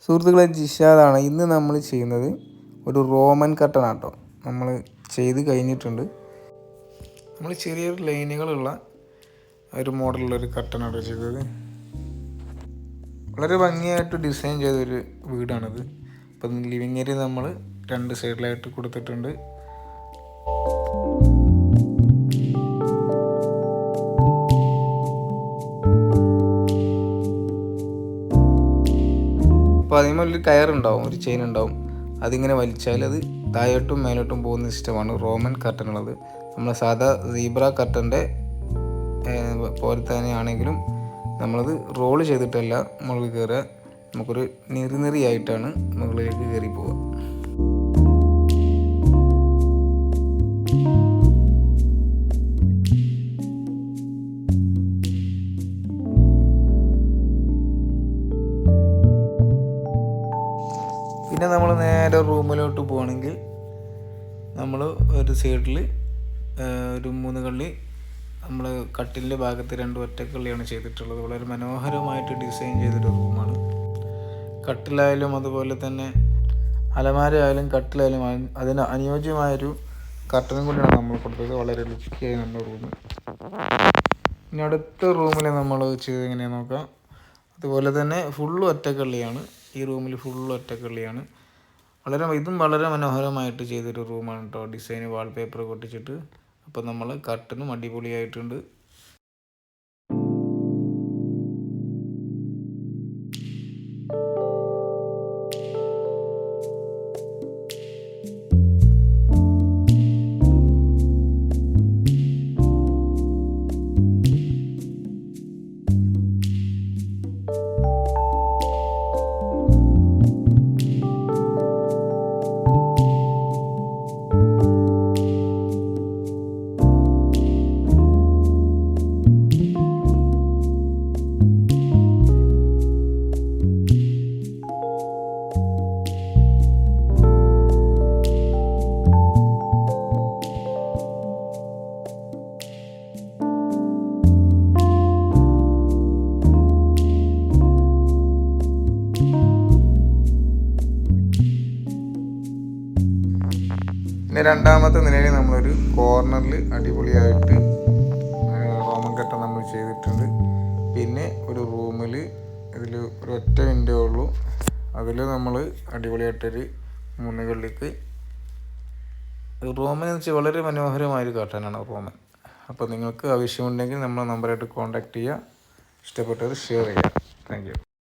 സുഹൃത്തുക്കളെ, ജിഷാദാണ്. ഇന്ന് നമ്മൾ ചെയ്യുന്നത് ഒരു റോമൻ കർട്ടനാണ് കേട്ടോ. നമ്മൾ ചെയ്ത് കഴിഞ്ഞിട്ടുണ്ട്. നമ്മൾ ചെറിയൊരു ലൈനുകളുള്ള ഒരു മോഡലുള്ളൊരു കർട്ടനാണ് ചെയ്തത്. വളരെ ഭംഗിയായിട്ട് ഡിസൈൻ ചെയ്തൊരു വീടാണിത്. ഇപ്പം ലിവിങ് ഏരിയ നമ്മൾ 2 സൈഡിലായിട്ട് കൊടുത്തിട്ടുണ്ട്. അപ്പോൾ അതിന്മേലൊരു കയറുണ്ടാവും, ഒരു ചെയിൻ ഉണ്ടാവും. അതിങ്ങനെ വലിച്ചാൽ അത് താഴോട്ടും മേലോട്ടും പോകുന്ന സിസ്റ്റമാണ് റോമൻ കർട്ടൻ ഉള്ളത്. നമ്മൾ സാധാ സീബ്ര കർട്ടൻ്റെ പോലെ തന്നെയാണെങ്കിലും നമ്മളത് റോള് ചെയ്തിട്ടല്ല മുകളിൽ കയറുക. നമുക്കൊരു നിറിയായിട്ടാണ് മുകളിലേക്ക് കയറി പോവുക. പിന്നെ നമ്മൾ നേരെ റൂമിലോട്ട് പോവുകയാണെങ്കിൽ നമ്മൾ ഒരു സൈഡിൽ ഒരു 3 കള്ളി നമ്മൾ കട്ടിലിൻ്റെ ഭാഗത്ത് 2 ഒറ്റക്കള്ളിയാണ് ചെയ്തിട്ടുള്ളത്. വളരെ മനോഹരമായിട്ട് ഡിസൈൻ ചെയ്തൊരു റൂമാണ്. കട്ടിലായാലും അതുപോലെ തന്നെ അലമാര ആയാലും കട്ടിലായാലും അതിന് അനുയോജ്യമായൊരു കർട്ടനും കൂടിയാണ് നമ്മൾ കൊടുത്തത്. വളരെ ലുക്കിയായി നമ്മുടെ റൂം. ഇനി അടുത്ത റൂമിൽ നമ്മൾ ചെയ്ത് എങ്ങനെയാണെന്ന് നോക്കാം. അതുപോലെ തന്നെ ഫുള്ള് ഒറ്റക്കള്ളിയാണ്. ഈ റൂമിൽ ഫുള്ള് ഒറ്റക്കള്ളിയാണ്. ഇതും വളരെ മനോഹരമായിട്ട് ചെയ്തൊരു റൂമാണ് കേട്ടോ. ഡിസൈന് വാൾപേപ്പർ ഒട്ടിച്ചിട്ട്. അപ്പോൾ നമ്മൾ കർട്ടനും അടിപൊളിയായിട്ടുണ്ട്. പിന്നെ രണ്ടാമത്തെ നിലയിൽ നമ്മളൊരു കോർണറിൽ അടിപൊളിയായിട്ട് റോമൻ കർട്ടൻ നമ്മൾ ചെയ്തിട്ടുണ്ട്. പിന്നെ ഒരു റൂമിൽ ഇതിൽ ഒരൊറ്റ വിൻഡോ ഉള്ളൂ. അതിൽ നമ്മൾ അടിപൊളിയായിട്ടൊരു 3 കള്ളിക്ക് റോമൻ എന്ന് വെച്ചാൽ വളരെ മനോഹരമായൊരു കർട്ടനാണ് റോമൻ. അപ്പോൾ നിങ്ങൾക്ക് ആവശ്യമുണ്ടെങ്കിൽ നമ്മളെ നമ്പറായിട്ട് കോൺടാക്റ്റ് ചെയ്യുക. ഇഷ്ടപ്പെട്ടവർ ഷെയർ ചെയ്യുക. Thank you.